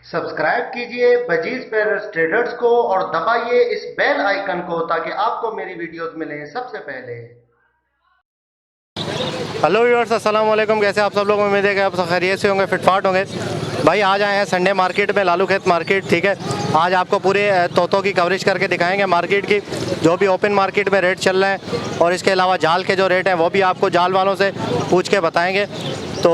Subscribe कीजिए budgies पेरर्स traders को और दबाइए इस बेल आइकन को ताकि आपको मेरी वीडियोस मिलें सबसे पहले। हेलो व्यूअर्स, अस्सलाम वालेकुम। कैसे आप सब लोग? उम्मीद है कि आप सब खैरियत से होंगे, फिटफाट होंगे। भाई आज आए हैं संडे मार्केट में, लालू खेत मार्केट। ठीक है, आज आपको पूरे तोतों की कवरेज करके दिखाएंगे मार्केट की, जो भी ओपन मार्केट में रेट चल रहे हैं, और इसके अलावा जाल के जो रेट हैं वो भी आपको जाल वालों से पूछ के बताएंगे। तो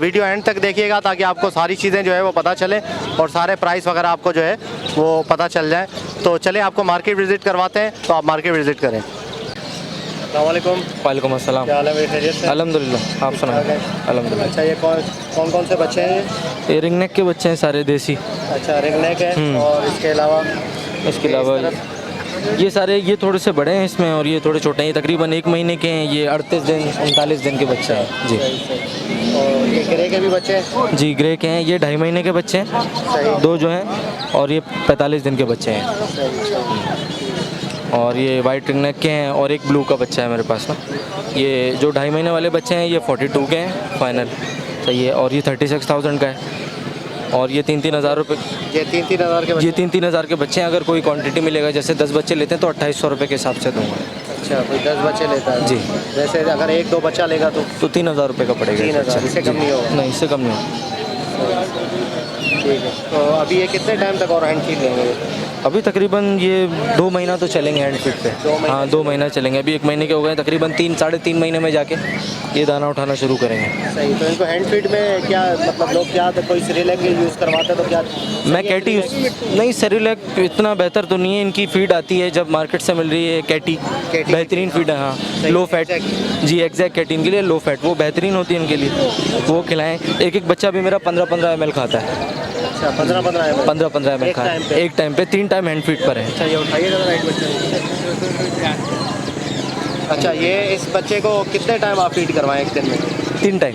वीडियो एंड तक देखिएगा ताकि आपको सारी चीज़ें जो है वो पता चले और सारे प्राइस वगैरह आपको जो है वो पता चल जाए। तो चले आपको मार्केट विज़िट करवाते हैं, तो आप मार्केट विज़िट करें। अस्सलाम वालेकुम। वालेकुम अस्सलाम। क्या हाल है? खैरियत से? अल्हम्दुलिल्लाह, आप सुनाएं? अल्हम्दुलिल्लाह। अच्छा, ये कौन कौन से बच्चे हैं? ये रिंग नेक के बच्चे हैं सारे देसी। अच्छा, रिंग नेक है। और इसके अलावा ये सारे, ये थोड़े से बड़े हैं इसमें और ये थोड़े छोटे हैं। ये तकरीबन 1 महीने के हैं। ये 38 दिन 39 दिन के बच्चे हैं जी। और ये ग्रे के भी बच्चे हैं? जी, ग्रे के हैं। ये 2.5 महीने के बच्चे हैं, सही। 2 जो हैं, और ये 45 दिन के बच्चे हैं। और ये वाइट रिंग नेक के हैं और एक ब्लू का बच्चा है मेरे पास ना। ये जो 2.5 महीने वाले बच्चे हैं ये 42 के हैं फाइनल, सही है। और ये 36,000 का है। और ये 3-3 हज़ार रुपये। ये 3-3 हज़ार के? ये 3-3 हज़ार के बच्चे हैं। अगर कोई क्वांटिटी मिलेगा, जैसे 10 बच्चे लेते हैं तो 2800 रुपये के हिसाब से दूँगा। अच्छा, कोई 10 बच्चे लेता है जी। जैसे अगर 1-2 बच्चा लेगा तो 3,000 रुपये का पड़ेगा। 3,000, इससे कम नहीं होगा? नहीं, इससे कम नहीं होगा। ठीक है। तो अभी ये कितने टाइम तक और हैंड फीड लेंगे? अभी तकरीबन ये 2 महीना तो चलेंगे हैंड फीड पे। 2 महीने? हाँ, 2 महीना चलेंगे। अभी 1 महीने के हो गए, तकरीबन 3-3.5 महीने में जाके ये दाना उठाना शुरू करेंगे। सही। तो इनको हैंड फीड में क्या मतलब लोग क्या कोई सेरेलैक यूज़ करवाते हैं तो क्या? मैं कैटी नहीं, सेरेलैक इतना बेहतर तो नहीं है। इनकी फीड आती है जब मार्केट से मिल रही है, कैटी बेहतरीन फीड है। हाँ, लो फैट जी, एग्जैक्ट कैटी के लिए लो फैट, वो बेहतरीन होती है इनके लिए, वो खिलाएं। एक बच्चा भी मेरा 15-15 ml खाता है। अच्छा, 15-15 ml? 15-15 ml खाता है एक टाइम पे। 3 टाइम हैंड फीड पर है। अच्छा, ये उठाइए जरा राइट बच्चे। अच्छा, ये इस बच्चे को कितने टाइम आप फीड करवाएं एक दिन में? 3 टाइम।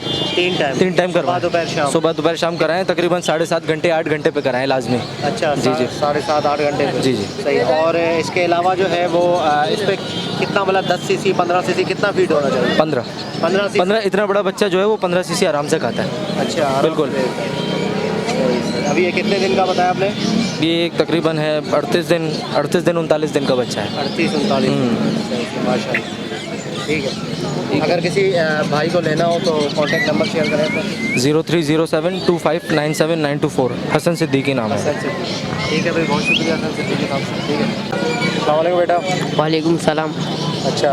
3 टाइम करवाएं। सुबह दोपहर शाम कराएं। तकरीबन 7.5 घंटे 8 घंटे पे कराएं लाजमी। अच्छा, जी जी, 7.5-8 घंटे पे? जी जी, सही। और इसके अलावा जो है वो इस पर कितना, मतलब 10 cc 15 cc कितना फीड होना चाहिए? 15 इतना बड़ा बच्चा जो है वो 15 cc आराम से खाता है। अच्छा, बिल्कुल। अभी ये कितने दिन का बताया आपने? ये एक तकरीबन है 38 दिन 39 दिन का बच्चा है। 38-39? माशाल्लाह, ठीक है। अगर किसी भाई को लेना हो तो कॉन्टैक्ट नंबर शेयर करें तो? 0307259794। हसन सिद्दीकी नाम है। ठीक है भाई, बहुत शुक्रिया हसन सिद्दीकी साहब से। ठीक है, अस्सलाम वालेकुम बेटा। वालेकुम सलाम। अच्छा,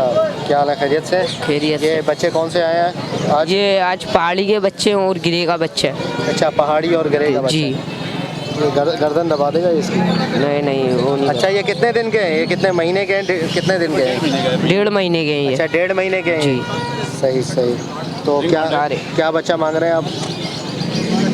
क्या हाल है? खैरियत से? खैरियत से। ये बच्चे कौन से आए हैं आज? ये आज पहाड़ी के बच्चे हैं और गिरे का बच्चा है। अच्छा, पहाड़ी और ग्रे का बच्चा? जी। ये गर्दन दबा देगा इसकी? नहीं, वो नहीं। अच्छा, ये कितने दिन के हैं? ये कितने महीने के हैं? कितने दिन के हैं? 1.5 महीने के हैं ये। अच्छा, 1.5 महीने के हैं? जी। सही। तो क्या बच्चा मांग रहे हैं आप?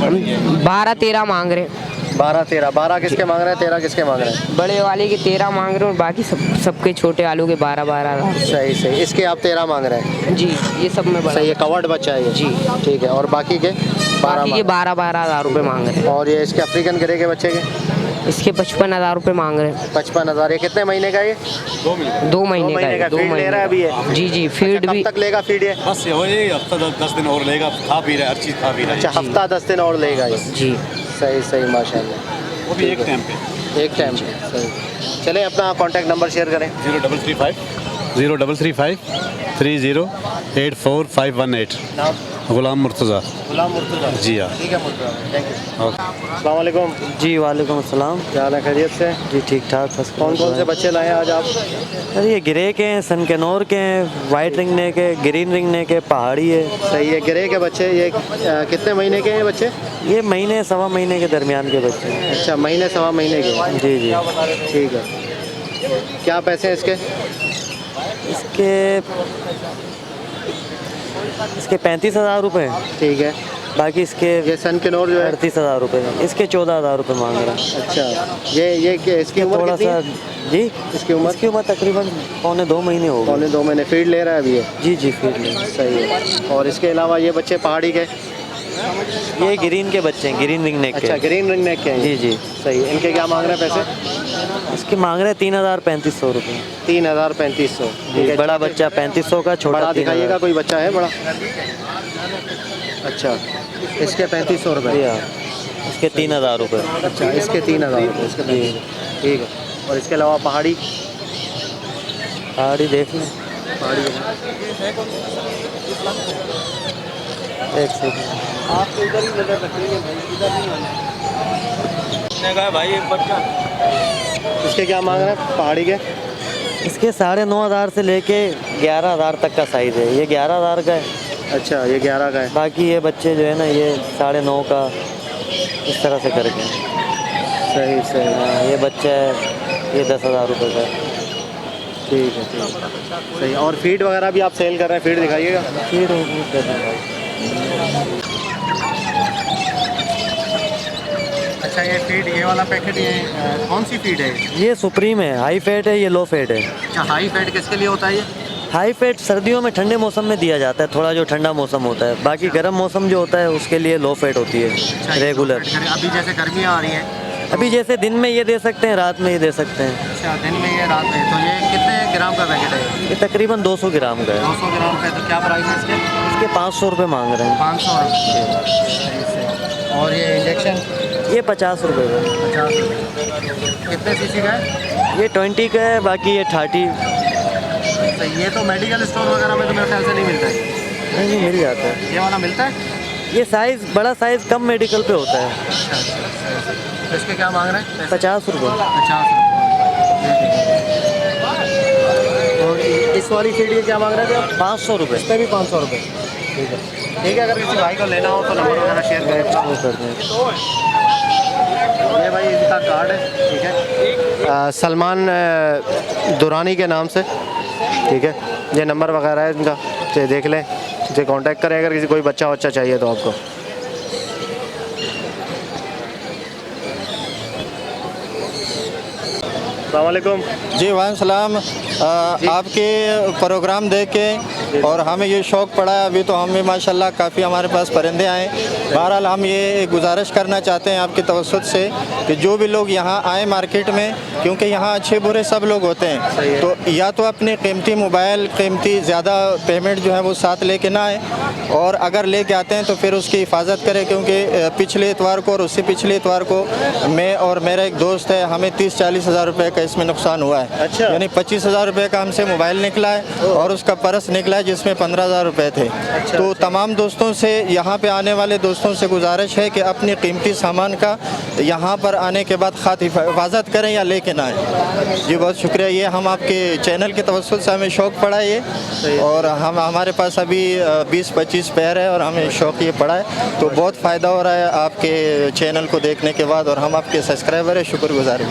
हम 12-13 मांग रहे हैं। 12-13? 12 किसके मांग रहे हैं, 13 किसके मांग रहे हैं? बड़े वाले के 13 मांग रहे हैं और बाकी सबके छोटे आलू के 12-12। सही। इसके आप 13 मांग रहे हैं? जी, ये सब में बड़ा। सही, ये कवर्ड बच्चा है ये? जी। ठीक है। और बाकी के 12 हज़ार रुपये मांग रहे हैं। और ये इसके अफ्रीकन ग्रे के बच्चे के? इसके 55 हज़ार रुपये मांग रहे हैं। 55,000। ये कितने महीने का है ये? 2 महीने का है। 2 फीड ले रहा है अभी ये? जी, फीड भी। कब तक लेगा फीड ये? बस हो ये हफ्ता 10 दिन और लेगा, खा पी रहा है, हर चीज़ खा पी रहा है। अच्छा, हफ्ता 10 दिन और लेगा ये? जी। सही माशाल्लाह। वो भी एक टाइम पे। एक टाइम पे? सही। चलें, अपना कॉन्टैक्ट नंबर शेयर करें। 0335 30848518। नाम? गुलाम मुर्तज़ा। गुलाम मुर्तज़ा? जी हाँ। ठीक है मुर्तज़ा, थैंक यू। ओके। अस्सलाम वालेकुम। जी वालेकुम अस्सलाम। क्या हाल है? खैरियत से? जी ठीक ठाक। कौन से बच्चे लाए हैं आज आप? अरे ये ग्रे के हैं, सनकनौर के हैं, वाइट रिंग नेक के, ग्रीन रिंग नेक के, पहाड़ी है। सही है। ग्रे के बच्चे ये कितने महीने के हैं ये बच्चे? ये महीने सवा महीने के दरमियान के बच्चे हैं। अच्छा, महीने सवा महीने के? जी। ठीक है। क्या पैसे हैं इसके? इसके 35,000 रुपये। ठीक है। बाकी इसके ये सनकनौर जो है? 38,000 रुपये। इसके 14,000 रुपये मांग रहा है। अच्छा, ये इसकी उम्र थोड़ा कितनी सा है? जी, इसकी उम्र तकरीबन 1.25 महीने हो गए। 2 महीने। फीड ले रहा है अभी ये? जी फीड ले। सही है। और इसके अलावा ये बच्चे पहाड़ी के? ये ग्रीन के बच्चे हैं, ग्रीन रिंग नेक के। अच्छा, ग्रीन रिंग नेक के हैं? जी। सही। इनके क्या मांग रहे हैं पैसे? इसके मांग रहे हैं 3,3500 रुपये। 3,3500? बड़ा बच्चा 3500 का, छोटा बड़ा दिखाइएगा, कोई बच्चा है बड़ा? अच्छा, इसके 3500 रुपये? इसके 3000 रुपये। अच्छा, इसके 3000 रुपये, इसके ठीक है। और इसके अलावा पहाड़ी पहाड़ी देख लें, पहाड़ी एक सेकंड। आपको इधर ही नजर रखेंगे भाई, इधर नहीं आना। भाई एक बच्चा इसके क्या मांग रहे हैं पहाड़ी के? इसके 9,500 से लेके 11,000 तक का साइज़ है। ये 11,000 का है। अच्छा, ये 11 का है। बाकी ये बच्चे जो है ना, ये 9.5 का, इस तरह से करके। सही सही, हाँ, ये बच्चा है, ये 10,000 रुपये का है। ठीक है सही। और फीड वगैरह भी आप सेल कर रहे हैं? फीड दिखाइएगा। फिर दे दें भाई। अच्छा, ये फीड, ये वाला पैकेट, ये कौन सी फीड है? ये सुप्रीम है, हाई फैट है, ये लो फैट है। अच्छा, हाई फैट किसके लिए होता है ये? हाई फैट सर्दियों में ठंडे मौसम में दिया जाता है, थोड़ा जो ठंडा मौसम होता है। बाकी गर्म मौसम जो होता है उसके लिए लो फैट होती अच्छा, है ये रेगुलर। low fat अभी जैसे गर्मियाँ आ रही हैं, अभी जैसे दिन में ये दे सकते हैं, रात में ये दे सकते हैं। अच्छा दिन में ये रात में, तो ये कितने ग्राम का पैकेट है? ये तकरीबन 200 ग्राम का है। 200 ग्राम का है। तो क्या प्राइस है इसके? इसके 500 रुपये मांग रहे हैं। 500 रुपये। और ये इंजेक्शन ये 50 रुपये का है। 50 रुपये। कितने सीसी का है? ये 20 का है, बाकी ये 30। तो ये तो मेडिकल स्टोर वगैरह में तो मेरे ख्याल से नहीं मिलता है। नहीं मिल जाता है। ये वाला मिलता है? ये साइज़, बड़ा साइज़ कम मेडिकल पे होता है। तो इसके क्या मांग रहे हैं? 50 रुपये। 50 रुपये। और इस वाली फीड के क्या मांग रहे थे आप? 500 रुपये। इसमें भी 500 रुपये। ठीक है ठीक है। अगर किसी भाई को लेना हो तो नंबर वगैरह शेयर करें। वो कर दें। ये भाई इनका कार्ड है, ठीक है, सलमान दुरानी के नाम से, ठीक है। ये नंबर वगैरह है इनका, ये देख लें, ये कांटेक्ट करें अगर किसी कोई बच्चा चाहिए तो आपको। अस्सलाम वालेकुम। जी वालेकुम सलाम। आपके प्रोग्राम देख के और हमें ये शौक़ पड़ा है, अभी तो हम भी माशाल्लाह काफ़ी हमारे पास परिंदे आए। बहरहाल हम ये गुजारिश करना चाहते हैं आपकी तवज्जुह से कि जो भी लोग यहाँ आए मार्केट में, क्योंकि यहाँ अच्छे बुरे सब लोग होते हैं, तो या तो अपने कीमती मोबाइल, कीमती ज़्यादा पेमेंट जो है वो साथ लेके ना आए, और अगर लेके आते हैं तो फिर उसकी हिफाजत करें, क्योंकि पिछले इतवार को और उससे पिछले इतवार को मैं और मेरा एक दोस्त है, हमें 30-40 हज़ार रुपये का इसमें नुकसान हुआ है। अच्छा। यानी 25,000 रुपये का हमसे मोबाइल निकला है और उसका पर्स निकला है जिसमें 15,000 रुपये थे। तो तमाम दोस्तों से, यहाँ पे आने वाले दोस्तों से गुजारिश है कि अपने कीमती सामान का यहाँ पर आने के बाद खास हिफाजत करें या लेके ना आए। जी बहुत शुक्रिया। ये हम आपके चैनल की तवज्जुह से हमें शौक़ पड़ा है ये, और हमारे पास अभी 20-25 पैर है और हमें शौक़ ये पड़ा है, तो बहुत फ़ायदा हो रहा है आपके चैनल को देखने के बाद, और हम आपके सब्सक्राइबर है, शुक्रगुजार भी।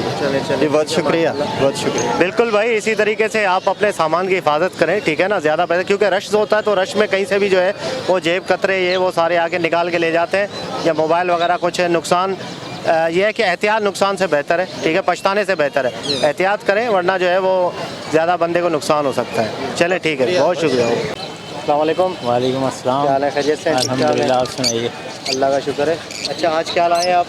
जी बहुत शुक्रिया, बहुत शुक्रिया। बिल्कुल भाई, इसी तरीके से आप अपने सामान की हिफाजत करें, ठीक है ना। ज़्यादा पैसे, क्योंकि रश होता है तो रश में कहीं से भी जो है वो जेब कतरे ये वो सारे आके निकाल के ले जाते हैं, या मोबाइल वगैरह कुछ नुकसान। ये है कि एहतियात नुकसान से बेहतर है, ठीक है, पछताने से बेहतर है। एहतियात करें, वरना जो है वो ज़्यादा बंदे को नुकसान हो सकता है। चले ठीक है, बहुत शुक्रिया। अस्सलाम वालेकुम। वालेकुम अस्सलाम। क्या हाल है? खैरियत से? अल्हम्दुलिल्लाह, आप सुनाइए। अल्लाह का शुक्र है। अच्छा, आज क्या लाए आप?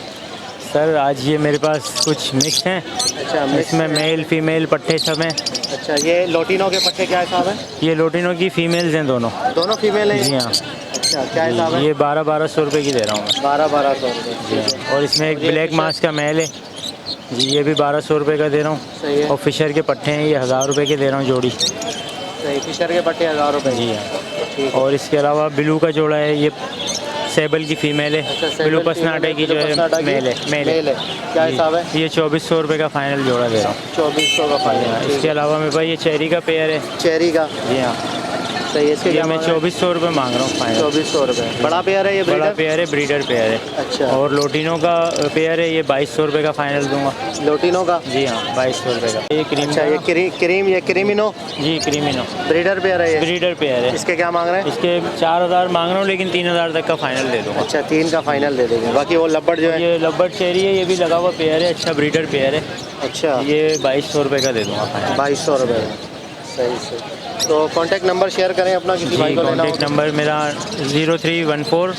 सर आज ये मेरे पास कुछ मिक्स हैं। अच्छा, इसमें मेल फीमेल पट्टे सब हैं। अच्छा, ये लोटिनो के पट्टे क्या हिसाब है? ये लोटिनो की फ़ीमेल्स हैं दोनों। दोनों फीमेल हैं? जी हाँ। अच्छा, क्या हिसाब है? ये 1200 रुपये की दे रहा हूँ मैं। 1200 रुपये। और इसमें एक ब्लैक मास्क का मेल है जी, ये भी 1200 रुपये का दे रहा सही हूँ। है। और फिशर के पट्टे हैं, ये 1000 रुपये के दे रहा हूँ जोड़ी। सही, फिशर के पट्टे 1000 रुपये। जी हाँ। ठीक है। और इसके अलावा ब्लू का जोड़ा है, ये सेबल की फ़ीमेल है। अच्छा, ब्लू सेबल पसनाटे की जो ब्लू पसनाटा है की मेल है। मेल है। क्या जी। हिसाब है? ये 2400 रुपये का फ़ाइनल जोड़ा दे रहा हूँ। 2400 का फाइनल। इसके अलावा मेरे पास ये चेरी का पेयर है। चेरी का? जी हाँ। सही है। इसके ये क्या मैं मांग रहे हैं? 2400 रुपये मांग रहा हूँ फाइनल। 2400 रुपये। बड़ा पेयर है ये? बड़ा ब्रीडर? पेयर है, ब्रीडर पेयर है। अच्छा। और लोटिनो का पेयर है, ये 2200 रुपये का फाइनल दूंगा। लोटिनो का? जी हाँ, 2200 रुपये का। ये क्रीम अच्छा, ये क्रीम, ये क्रीमिनो जी क्रीमिनो ब्रीडर पेयर है ये? ब्रीडर पेयर है। इसके क्या मांग रहे हैं? इसके 4000 मांग रहा हूँ, लेकिन 3000 तक का फाइनल दे दूंगा। अच्छा, 3 का फाइनल दे देंगे। बाकी वो लब्बड़ जो है? ये लब्बट चेरी है, ये भी लगा हुआ पेयर है, अच्छा ब्रीडर पेयर है। अच्छा, ये 2200 रुपये का दे दूंगा फाइनल। 2200 रुपये। सही सही। तो कांटेक्ट नंबर शेयर करें अपना, किसी भाई जी को लेना हो। कॉन्टेक्ट नंबर मेरा 0314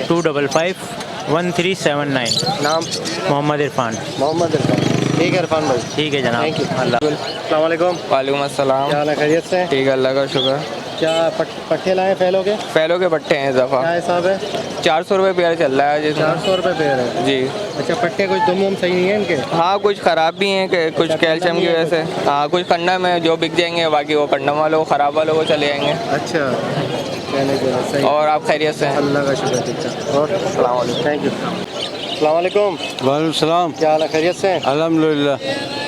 255 1379। नाम? मोहम्मद इरफान। मोहम्मद इरफान। ठीक है इरफान भाई, ठीक है जनाब। Thank you. अल्लाह। अस्सलाम वालेकुम। वालेकुम अस्सलाम। क्या हाल है? खैरियत से? ठीक है, अल्लाह का शुक्र। क्या पट्टे लाए फैलो के? फैलो के पट्टे हैं इस दफ़ा। क्या हिसाब है? 400 रुपये पेयर चल रहा है जी। 400 रुपये पेयर है जी। अच्छा, पट्टे कुछ दुम सही नहीं है इनके? हाँ, कुछ ख़राब भी हैं कि कुछ अच्छा, कैल्शियम की कंडम वजह से। हाँ, कुछ कंडम है जो बिक जाएंगे, बाकी वो कंडम वालों को, ख़राब वालों को चले जाएंगे। अच्छा, कहने के लिए सही। और आप खैरियत से हैं? अल्लाह का शुक्र, ठीक है। और अस्सलाम वालेकुम। Thank you. अस्सलाम वालेकुम। वालेकुम सलाम। क्या हाल है, खैरियत से हैं? अल्हम्दुलिल्लाह।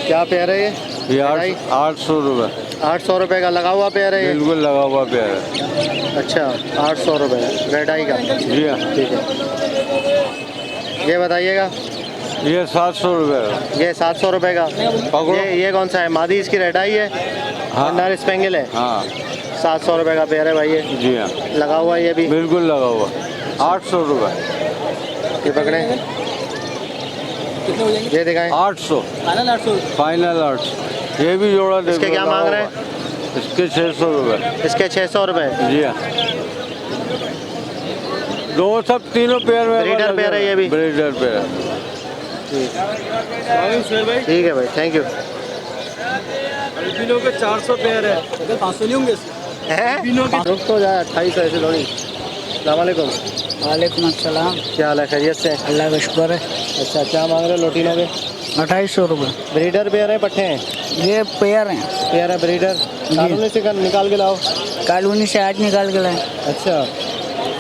क्या पेयर है ये? ये ढाई? 800 रुपये 800 रुपये का लगा हुआ पेयर है ये? बिल्कुल लगा हुआ पेयर है। अच्छा, 800 रुपये रेड आई का? जी हाँ। ठीक है। ये बताइएगा। ये 700 रुपये ये 700 रुपये का। पकड़ो। ये कौन सा है? मादी इसकी रेड आई है? हाँ। नर स्पेंगल है? हाँ 700 रुपये का पेयर है भाई ये। जी हाँ, लगा हुआ है ये भी? बिल्कुल लगा हुआ 800 रुपये। ये पकड़े, ये दिखाएं। 800 फाइनल 800। ये भी जोड़ा देखो। इसके क्या लगा मांग रहे हुआ। इसके 600 रुपये। इसके 600 रुपये। जी हाँ, दो सब तीनों पेयर में ब्रीडर पेयर है ये भी? Breeder pair. ठीक है भाई, थैंक यू। के 400 पेयर है। 500 नहीं होंगे रुक तो जाए, 2800 ऐसे थोड़ी। अस्सलाम वालेकुम। वालेकुम अस्सलाम। क्या हाल है, खैरियत से? अल्लाह का शुक्र है। अच्छा, क्या मांग रहे हो लोटिनो के? 2800 रुपये। ब्रीडर पेयर है, पट्टे हैं? ये पेयर हैं। पेयर है ब्रीडर। कानूनी से निकाल के लाओ। कॉलोनी से आज निकाल के लाए। अच्छा,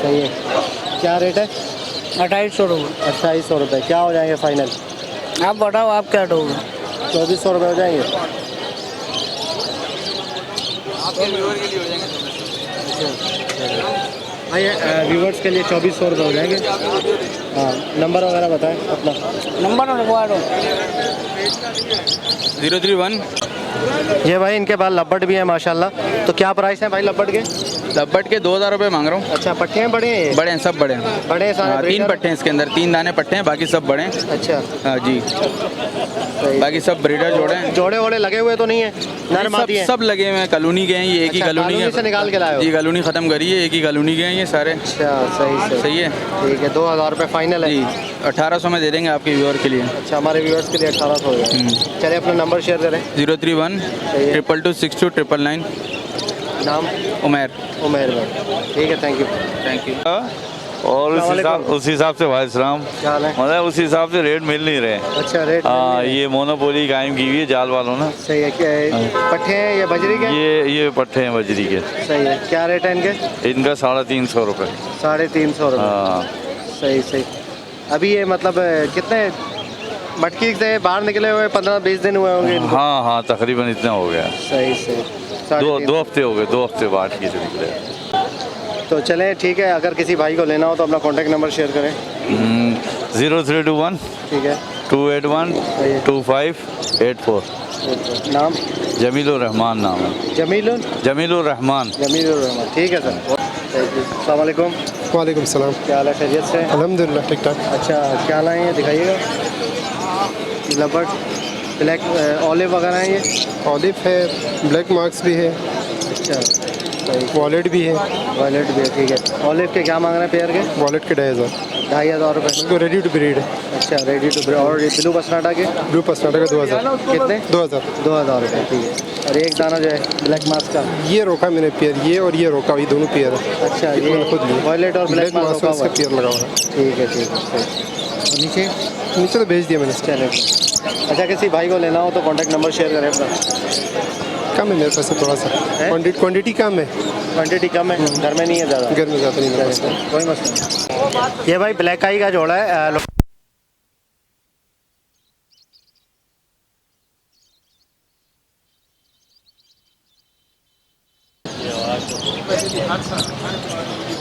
सही है। क्या रेट है? 2800 रुपये। 2800 रुपये। क्या हो जाएंगे फाइनल? आप बताओ, आप क्या दोगे? 2400 रुपये हो जाएंगे। हाँ, ये व्यूवर्स के लिए 2400 रुपये हो जाएंगे। हाँ, नंबर वगैरह बताएं अपना। नंबर लिखवा दो। 031। ये भाई इनके पास लब्बट भी है माशाल्लाह। तो क्या प्राइस है भाई लब्बट के? लब्बट के 2000 रुपये मांग रहा हूँ। अच्छा, पट्टे हैं बड़े हैं ये? बड़े हैं, सब बड़े हैं। बड़े हैं सारे? हाँ, 3 breeder? पट्टे हैं इसके अंदर, 3 दाने पट्टे हैं, बाकी सब बड़े हैं। अच्छा, हाँ जी, सही। बाकी सब ब्रीडर जोड़े हैं। जोड़े वोड़े लगे हुए तो नहीं है? नर मादी हैं? सब लगे हुए हैं, कॉलोनी के हैं ये, एक ही अच्छा, कॉलोनी कॉलोनी से निकाल के लाए हो? जी, कॉलोनी ख़त्म करी है, एक ही कॉलोनी के हैं ये सारे। अच्छा, सही सही है ठीक है। 2000 रुपये फाइनल है जी। 1800 में दे देंगे आपके व्यूअर के लिए। अच्छा, हमारे व्यूअर्स के लिए 1800 हो गया। चलिए अपना नंबर शेयर करें। 031 222 62 999। नाम? उमैर। उमैर भाई, ठीक है, थैंक यू। Thank you. और उस हिसाब से भाई सलाम, क्या हाल है? मतलब उस हिसाब से रेट मिल नहीं रहे। अच्छा, रेट? हाँ, ये मोनोपोली कायम की हुई है जाल वालों ने। सही है। क्या पट्टे हैं या बजरी के? ये पट्टे हैं बजरी के। सही है। क्या रेट है इनके? इनका 350 रुपये। 350 रुपये। हाँ सही सही। अभी ये मतलब कितने मटकी से बाहर निकले हुए? 15-20 दिन हुए होंगे इनको? हाँ हाँ, तकरीबन इतना हो गया। सही सही। 2 हफ्ते हो गए, 2 हफ्ते बाद की से निकले। तो चलें, ठीक है। अगर किसी भाई को लेना हो तो अपना कॉन्टैक्ट नंबर शेयर करें। 0321 ठीक है। 281 2584। नाम? जमीलुर रहमान नाम है। जमीलुर रहमान। ठीक है सर। अस्सलाम वालेकुम। वालेकुम सलाम। क्या हाल है, खैरियत से? अल्हम्दुलिल्लाह, ठीक ठाक। अच्छा, क्या लाए हैं दिखाइएगा। लबर्ट ब्लैक ऑलिव वगैरह हैं ये? ऑलिव है, ब्लैक मार्क्स भी है, अच्छा, वॉलेट भी है। वॉलेट भी है, ठीक है। ऑलिव के क्या मांग रहे हैं पेयर के? वॉलेट के 2500। 2500 रुपये। इसको रेडी टू ब्रीड है। अच्छा, रेडी टू ब्रीड। और ये ब्लू पसनाटा के? ब्लू पसनाटा का 2000। कितने? 2000। 2000 रुपये, ठीक है। और एक दाना जो है ब्लैक मास्क का? ये रोका मैंने पेयर, ये और ये रोका, ये दोनों पेयर है। अच्छा, ये मैंने खुद लिया। वॉलेट और ब्लैक मास्क का का पेयर लगा हुआ है। ठीक है, ठीक है। नीचे नीचे तो भेज दिया मैंने। चले। अच्छा, किसी भाई को लेना हो तो कॉन्टैक्ट नंबर शेयर करें अपना। कम है मेरे पास थोड़ा सा, क्वांटिटी कम है। क्वांटिटी कम है, घर में नहीं है ज़्यादा? घर में ज़्यादा नहीं है, कोई मसला नहीं। ये भाई ब्लैक आई का जोड़ा है।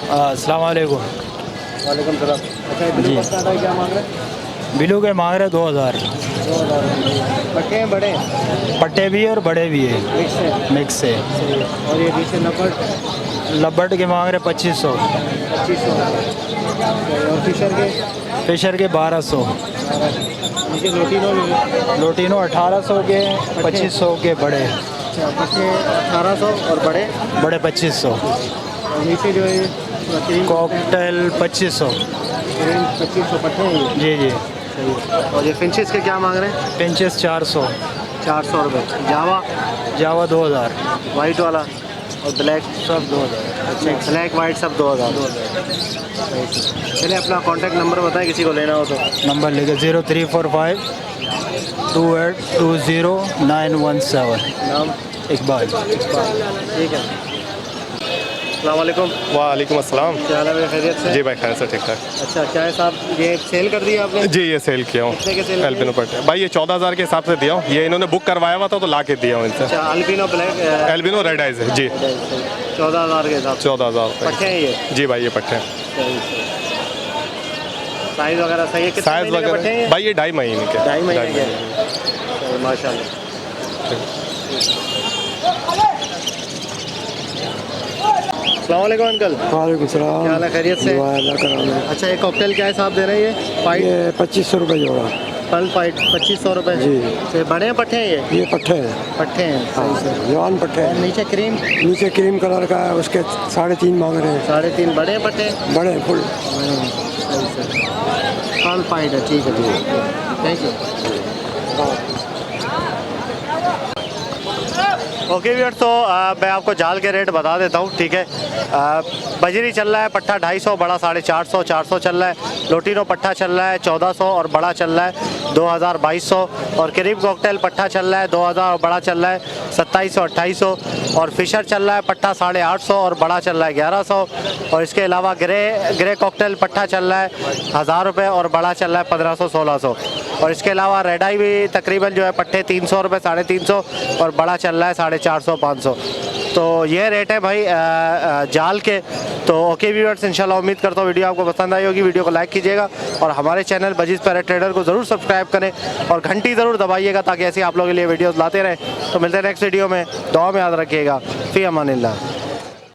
अस्सलाम वालेकुम। वालेकुम सलाम। अच्छा, ब्लू पसनाटा क्या मांग रहे हैं? बिलू के मांग रहे 2000। 2000। पट्टे हैं बड़े? पट्टे भी है और बड़े भी है, मिक्स है। मिक्स है। और ये पीछे लबर्ट? लब्बट के मांग रहे 2500। 2500। और फिशर के? फिशर के 1200। नीचे लोटिनो? लोटिनो 1800 के, 2500 के बड़े। अच्छा, पट्टे 1800 और बड़े? बड़े 2500। और नीचे जो है कॉकटेल 2500। 2500 पट्टे हैं ये? जी जी। सही है। और ये फिंचेस के क्या मांग रहे हैं? पिंचेस 400। 400 रुपये। जावा? जावा 2000। वाइट वाला? और ब्लैक सब 2000। अच्छा ब्लैक वाइट सब 2000। चलिए अपना कॉन्टैक्ट नंबर बताएं किसी को लेना हो तो। नंबर लेके 0345 2820 917। नाम इकबाल। ठीक है। अस्सलाम वालेकुम। वालेकुम अस्सलाम। क्या हाल है भाई, खैरियत से? जी भाई खैर से ठीक ठाक। अच्छा क्या है साहब, ये सेल कर दिया आपने? जी ये सेल किया हूँ कितने के सेल एल्पिनो पट्टे भाई, ये 14,000 के हिसाब से दिया हूँ। ये इन्होंने बुक करवाया हुआ था तो ला के दिया हूँ इनसे। अच्छा Alpino black albino red eyes है जी, 14,000 के हिसाब से 14,000 पट्टे हैं ये। जी भाई ये पट्टे हैं। साइज़ वगैरह सही है? कितने साइज महीने के पट्टे हैं वगैरह ये? भाई ये 2.5 महीने के। 2.5 महीने के ढाई सही, माशाल्लाह। अस्सलाम वालेकुम अंकल। वालेकुम सलाम। क्या हाल है, खैरियत से? अच्छा ये कॉकटेल क्या हिसाब दे रहे हैं ये? फाइट 2500 रुपये जोड़ा। पल फाइट 2500 रुपये जी। तो बड़े हैं पट्टे हैं ये? ये पट्टे हैं, पट्टे हैं सही से। जवान पट्टे और नीचे क्रीम नीचे क्रीम कलर का है, उसके 3.5 मांग रहे हैं। 3.5 बड़े हैं पट्टे? बड़े फुल। सही से। पल फाइट है, ठीक है ठीक है, थैंक यू। ओके व्यूअर्स, तो मैं आपको जाल के रेट बता देता हूँ, ठीक है। बजरी चल रहा है पट्टा 250, बड़ा 450, 400 चल रहा है। लोटिनो पट्टा चल रहा है 1400 और बड़ा चल रहा है 2200। और करीब कॉकटेल पट्टा चल रहा है 2000 और बड़ा चल रहा है 2700 2800। और फिशर चल रहा है पट्टा 850 और बड़ा चल रहा है 1100। और इसके अलावा ग्रे कॉकटेल पट्टा चल रहा है 1000 रुपये और बड़ा चल रहा है 1500 1600। और इसके अलावा रेड आई भी तकरीबन जो है पट्टे 300 रुपये 350 और बड़ा चल रहा है 450 500। तो ये रेट है भाई जाल के। तो ओके व्यूअर्स, इंशाल्लाह उम्मीद करता हूँ वीडियो आपको पसंद आई होगी। वीडियो को लाइक कीजिएगा और हमारे चैनल बजीज़ पैरेट ट्रेडर को ज़रूर सब्सक्राइब करें और घंटी ज़रूर दबाइएगा ताकि ऐसे आप लोगों के लिए वीडियोस लाते रहें। तो मिलते हैं नेक्स्ट वीडियो में, दुआ में याद रखिएगा। फ़ी अमानिल्लाह।